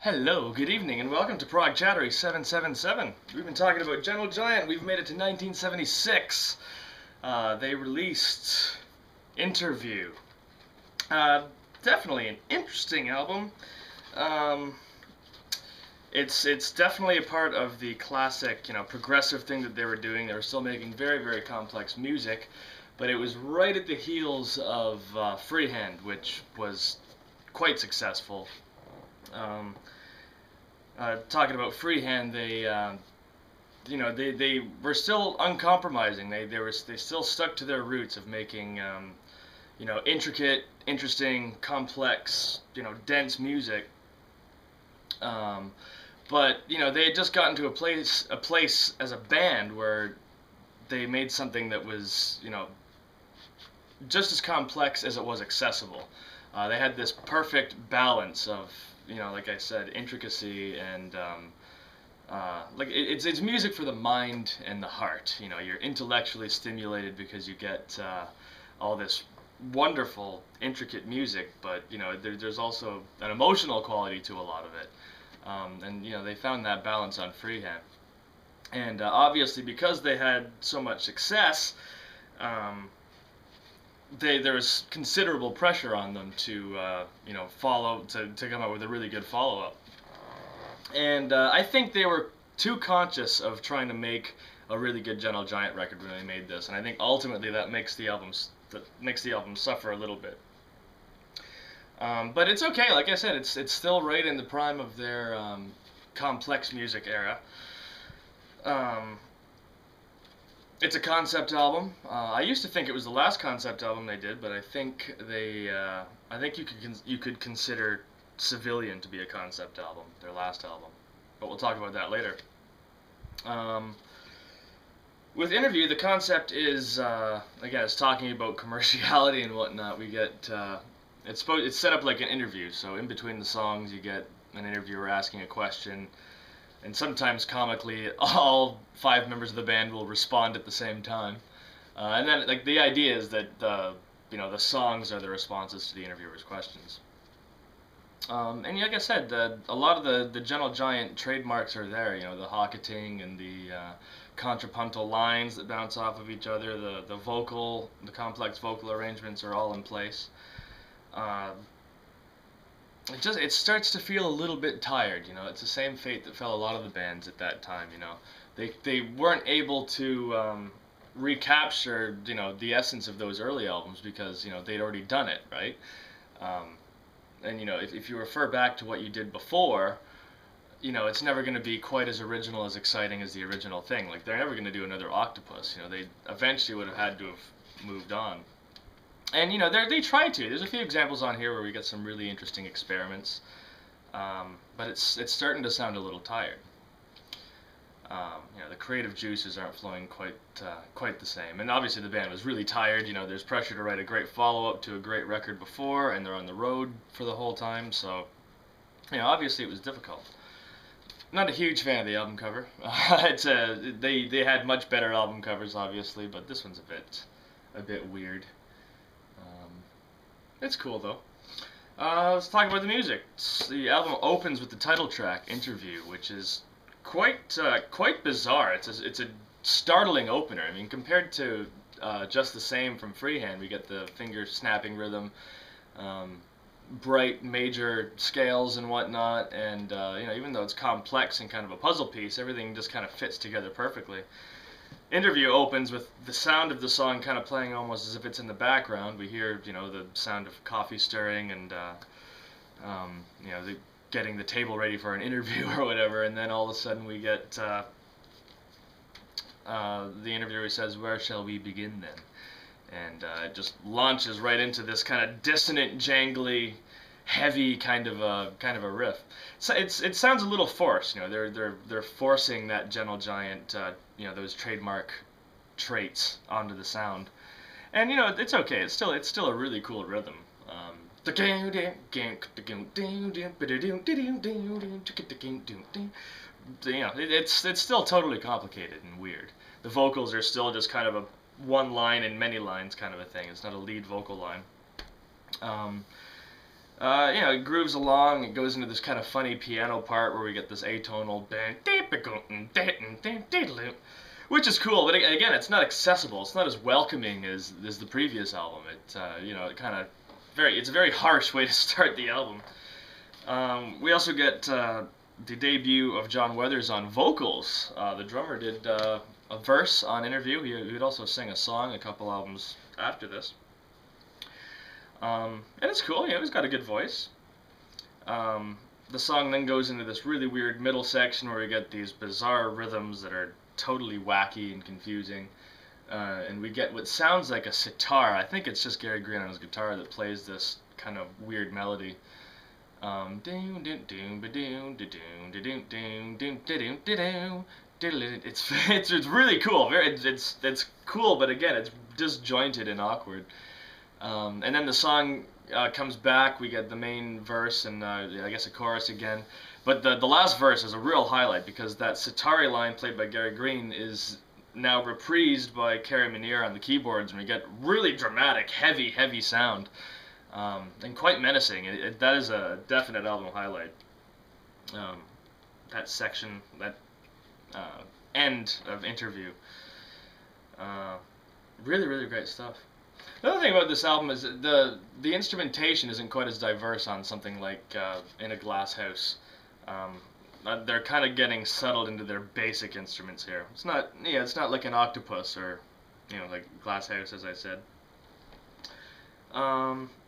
Hello, good evening, and welcome to Prog Chattery 777. We've been talking about Gentle Giant. We've made it to 1976. They released Interview. Definitely an interesting album. It's definitely a part of the classic, progressive thing that they were doing. They were still making very, very complex music, but it was right at the heels of Freehand, which was quite successful. Talking about Freehand, they were still uncompromising. They still stuck to their roots of making intricate, interesting, complex, dense music. But they had just gotten to a place as a band where they made something that was just as complex as it was accessible. They had this perfect balance of like I said, intricacy and it's music for the mind and the heart. You're intellectually stimulated because you get all this wonderful, intricate music, but there's also an emotional quality to a lot of it. And they found that balance on Freehand. And obviously, because they had so much success, there was considerable pressure on them to to come up with a really good follow-up. And I think they were too conscious of trying to make a really good Gentle Giant record when they made this, and I think ultimately that makes the album suffer a little bit. But it's okay. Like I said, it's still right in the prime of their complex music era. It's a concept album. I used to think it was the last concept album they did, but I think you could consider Civilian to be a concept album, their last album. But we'll talk about that later. With Interview, the concept is again, it's talking about commerciality and whatnot. We get it's set up like an interview, so in between the songs you get an interviewer asking a question. And sometimes comically, all 5 members of the band will respond at the same time. And then, the idea is that the songs are the responses to the interviewer's questions. And like I said, a lot of the Gentle Giant trademarks are there. The hocketing and the contrapuntal lines that bounce off of each other. The complex vocal arrangements are all in place. It starts to feel a little bit tired. It's the same fate that fell a lot of the bands at that time. They weren't able to recapture the essence of those early albums because they'd already done it, right? And if you refer back to what you did before, it's never going to be quite as original, as exciting as the original thing. Like, they're never going to do another Octopus. They eventually would have had to have moved on. And they try to. There's a few examples on here where we get some really interesting experiments, but it's starting to sound a little tired. The creative juices aren't flowing quite the same. And obviously the band was really tired. There's pressure to write a great follow-up to a great record before, and they're on the road for the whole time. So, obviously it was difficult. Not a huge fan of the album cover. They had much better album covers, obviously, but this one's a bit weird. It's cool though. Let's talk about the music. The album opens with the title track, Interview, which is quite bizarre. It's a startling opener. I mean, compared to Just the Same from Freehand, we get the finger snapping rhythm, bright major scales and whatnot, and even though it's complex and kind of a puzzle piece, everything just kind of fits together perfectly. Interview opens with the sound of the song kind of playing almost as if it's in the background. We hear, the sound of coffee stirring and, getting the table ready for an interview or whatever, and then all of a sudden we get the interviewer says, "Where shall we begin then?" And it just launches right into this kind of dissonant, jangly, heavy kind of a riff. So it sounds a little forced. They're forcing that Gentle Giant those trademark traits onto the sound, and it's okay. It's still a really cool rhythm. It's still totally complicated and weird. The vocals are still just kind of a one line and many lines kind of a thing. It's not a lead vocal line. It grooves along. It goes into this kind of funny piano part where we get this atonal band, which is cool. But again, it's not accessible. It's not as welcoming as the previous album. It kind of it's a very harsh way to start the album. We also get the debut of John Weathers on vocals. The drummer did a verse on Interview. He'd also sing a song a couple albums after this. And it's cool, he's got a good voice. The song then goes into this really weird middle section where we get these bizarre rhythms that are totally wacky and confusing. And we get what sounds like a sitar. I think it's just Gary Green on his guitar that plays this kind of weird melody. It's really cool. It's cool, but again, it's disjointed and awkward. And then the song comes back. We get the main verse and I guess a chorus again. But the last verse is a real highlight because that sitar line played by Gary Green is now reprised by Kerry Munir on the keyboards, and we get really dramatic, heavy sound. And quite menacing. That is a definite album highlight. That section, that end of Interview. Really great stuff. Another thing about this album is the instrumentation isn't quite as diverse on something like In a Glass House. They're kind of getting settled into their basic instruments here. It's not like an octopus or like Glass House, as I said.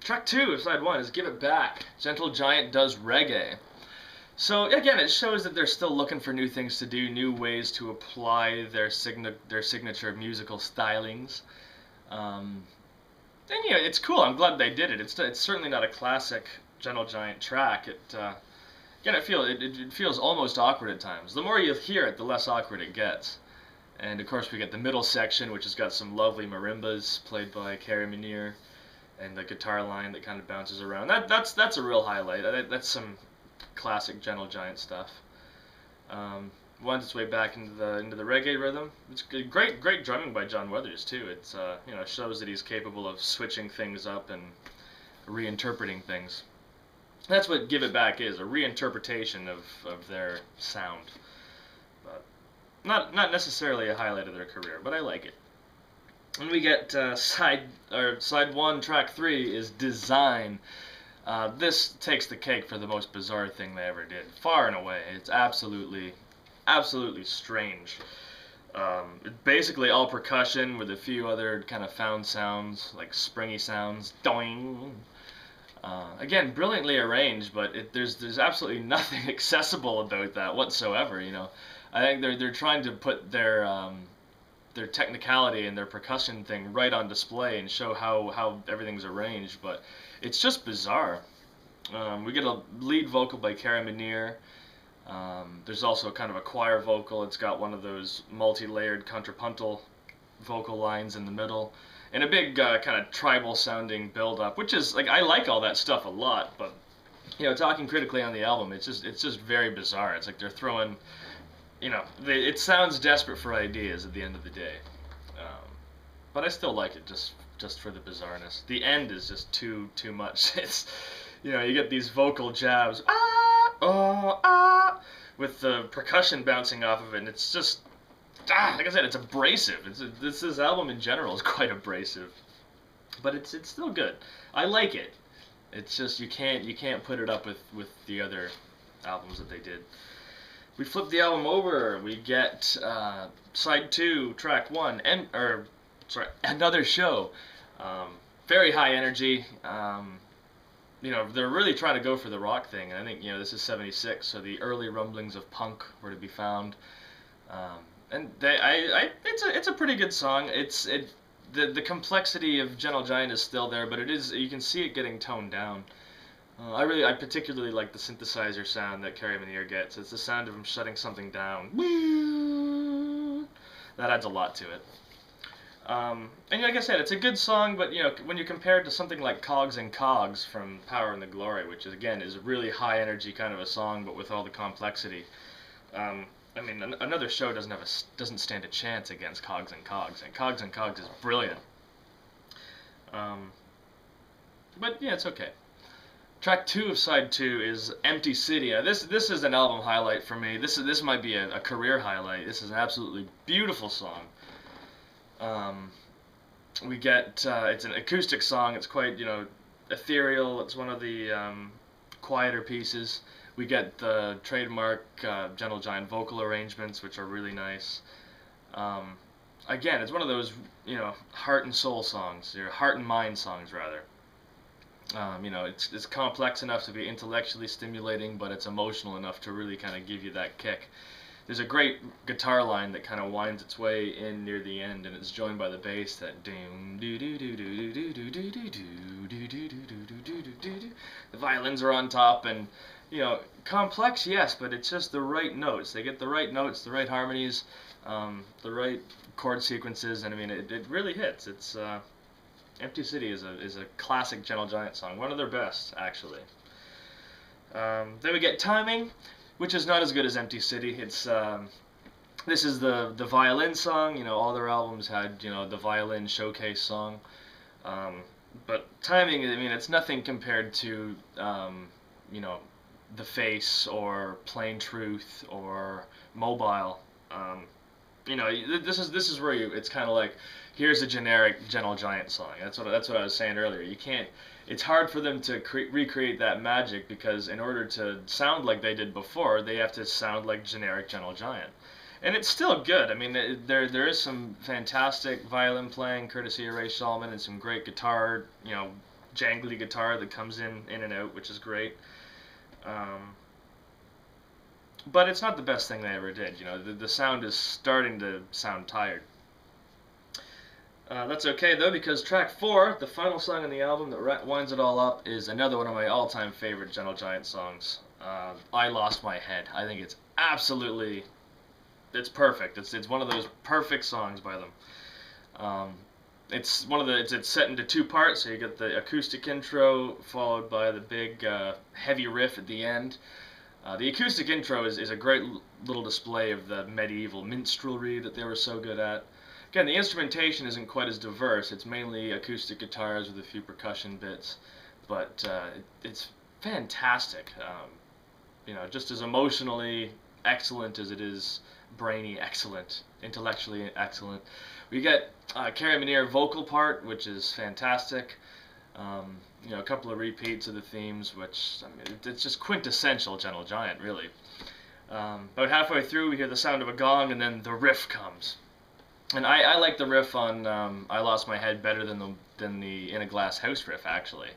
Track 2 of side 1 is Give It Back. Gentle Giant does reggae. So again, it shows that they're still looking for new things to do, new ways to apply their signature musical stylings. And it's cool. I'm glad they did it. It's certainly not a classic Gentle Giant track. It feels almost awkward at times. The more you hear it, the less awkward it gets. And of course, we get the middle section, which has got some lovely marimbas played by Kerry Munir, and the guitar line that kind of bounces around. That's a real highlight. That's some classic Gentle Giant stuff. Winds its way back into the reggae rhythm. It's great drumming by John Weathers too. It's shows that he's capable of switching things up and reinterpreting things. That's what Give It Back is, a reinterpretation of their sound. But not necessarily a highlight of their career, but I like it. And we get side 1, track 3 is Design. This takes the cake for the most bizarre thing they ever did, far and away. It's absolutely strange. Basically all percussion with a few other kind of found sounds, like springy sounds. Doing. Again, brilliantly arranged, but there's absolutely nothing accessible about that whatsoever. I think they're trying to put their technicality and their percussion thing right on display and show how everything's arranged, but it's just bizarre. We get a lead vocal by Kerry Munir. There's also kind of a choir vocal. It's got one of those multi-layered contrapuntal vocal lines in the middle, and a big kind of tribal sounding build-up, which is I like all that stuff a lot, but talking critically on the album, it's just very bizarre. It's like they're throwing, it sounds desperate for ideas at the end of the day, but I still like it just for the bizarreness. The end is just too much. It's you get these vocal jabs, with the percussion bouncing off of it, and it's just, like I said, it's abrasive. This album in general is quite abrasive, but it's still good. I like it. It's just you can't put it up with the other albums that they did. We flip the album over. We get side 2, track 1, Another Show. Very high energy. They're really trying to go for the rock thing, and I think this is '76, so the early rumblings of punk were to be found. And it's a pretty good song. The complexity of Gentle Giant is still there, but you can see it getting toned down. I particularly like the synthesizer sound that Kerry Munir gets. It's the sound of him shutting something down. That adds a lot to it. And like I said, it's a good song, but when you compare it to something like Cogs and Cogs from Power and the Glory, which is a really high energy kind of a song, but with all the complexity. Another Show doesn't stand a chance against Cogs and Cogs, and Cogs is brilliant. But yeah, it's okay. Track 2 of side 2 is Empty City. This is an album highlight for me. This might be a career highlight. This is an absolutely beautiful song. We get it's an acoustic song. It's quite, you know, ethereal. It's one of the quieter pieces. We get the trademark Gentle Giant vocal arrangements, which are really nice. Again, it's one of those, you know, heart and soul songs, or heart and mind songs rather. You know, it's complex enough to be intellectually stimulating, but it's emotional enough to really kind of give you that kick. There's a great guitar line that kind of winds its way in near the end, and it's joined by the bass that doom doo doo doo doo doo doo doo doo doo doo doo doo doo doo doo. The violins are on top, and you know, complex, yes, but it's just the right notes. They get the right notes, the right harmonies, the right chord sequences, and I mean, it really hits. It's Empty City is a classic Gentle Giant song, one of their best, actually. Then we get Timing, which is not as good as Empty City. It's this is the violin song. You know, all their albums had, you know, the violin showcase song. But Timing, I mean, it's nothing compared to you know, The Face or Plain Truth or Mobile. You know, this is where it's kind of like, here's a generic Gentle Giant song. That's what I was saying earlier. You can't. It's hard for them to recreate that magic, because in order to sound like they did before, they have to sound like generic Gentle Giant. And it's still good. I mean, there is some fantastic violin playing courtesy of Ray Shulman, and some great guitar, you know, jangly guitar that comes in and out, which is great. But it's not the best thing they ever did. You know, the sound is starting to sound tired. That's okay though, because track 4, the final song on the album that winds it all up, is another one of my all-time favorite Gentle Giant songs. I Lost My Head. I think it's absolutely, it's perfect. It's one of those perfect songs by them. It's one of the it's set into 2 parts. So you get the acoustic intro followed by the big heavy riff at the end. The acoustic intro is a great little display of the medieval minstrelsy that they were so good at. Again, the instrumentation isn't quite as diverse. It's mainly acoustic guitars with a few percussion bits, but it's fantastic. You know, just as emotionally excellent as it is brainy excellent, intellectually excellent. We get Carrie Munir vocal part, which is fantastic. You know, a couple of repeats of the themes, which, I mean, it's just quintessential Gentle Giant, really. About halfway through, we hear the sound of a gong, and then the riff comes. And I like the riff on I Lost My Head better than the In a Glass House riff, actually.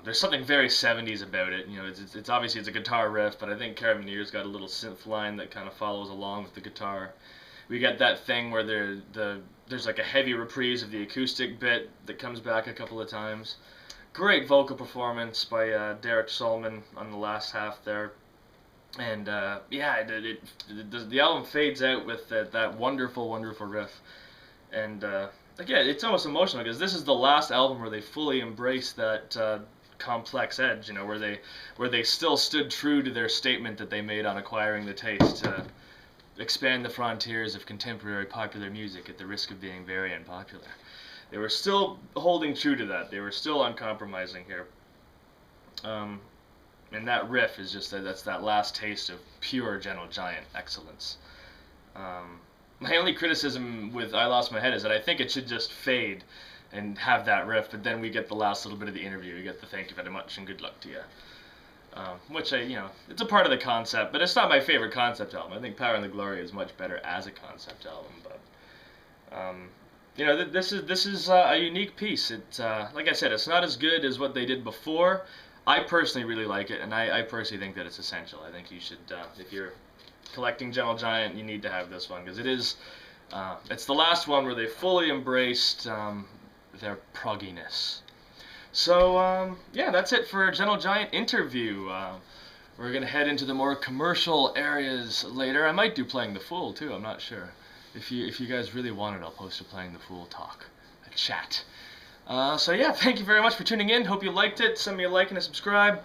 There's something very 70s about it. You know, it's obviously it's a guitar riff, but I think Carrie Munir's got a little synth line that kind of follows along with the guitar. We get that thing where there's like a heavy reprise of the acoustic bit that comes back a couple of times. Great vocal performance by Derek Shulman on the last half there. And yeah, the album fades out with that wonderful, wonderful riff. And again, it's almost emotional, because this is the last album where they fully embrace that complex edge. You know, where they still stood true to their statement that they made on acquiring the taste to expand the frontiers of contemporary popular music at the risk of being very unpopular. They were still holding true to that. They were still uncompromising here. And that riff is just that's that last taste of pure Gentle Giant excellence. My only criticism with I Lost My Head is that I think it should just fade and have that riff, but then we get the last little bit of the interview. We get the thank you very much and good luck to you. Which, you know, it's a part of the concept, but it's not my favorite concept album. I think Power and the Glory is much better as a concept album, but you know, this is a unique piece. It, like I said, it's not as good as what they did before. I personally really like it, and I personally think that it's essential. I think you should, if you're collecting Gentle Giant, you need to have this one, because it is, it's the last one where they fully embraced their progginess. So, yeah, that's it for Gentle Giant interview. We're going to head into the more commercial areas later. I might do Playing the Fool, too. I'm not sure. If you guys really want it, I'll post a Playing the Fool talk, a chat. So yeah, thank you very much for tuning in. Hope you liked it. Send me a like and a subscribe.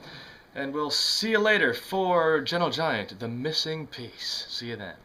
And we'll see you later for Gentle Giant, The Missing Piece. See you then.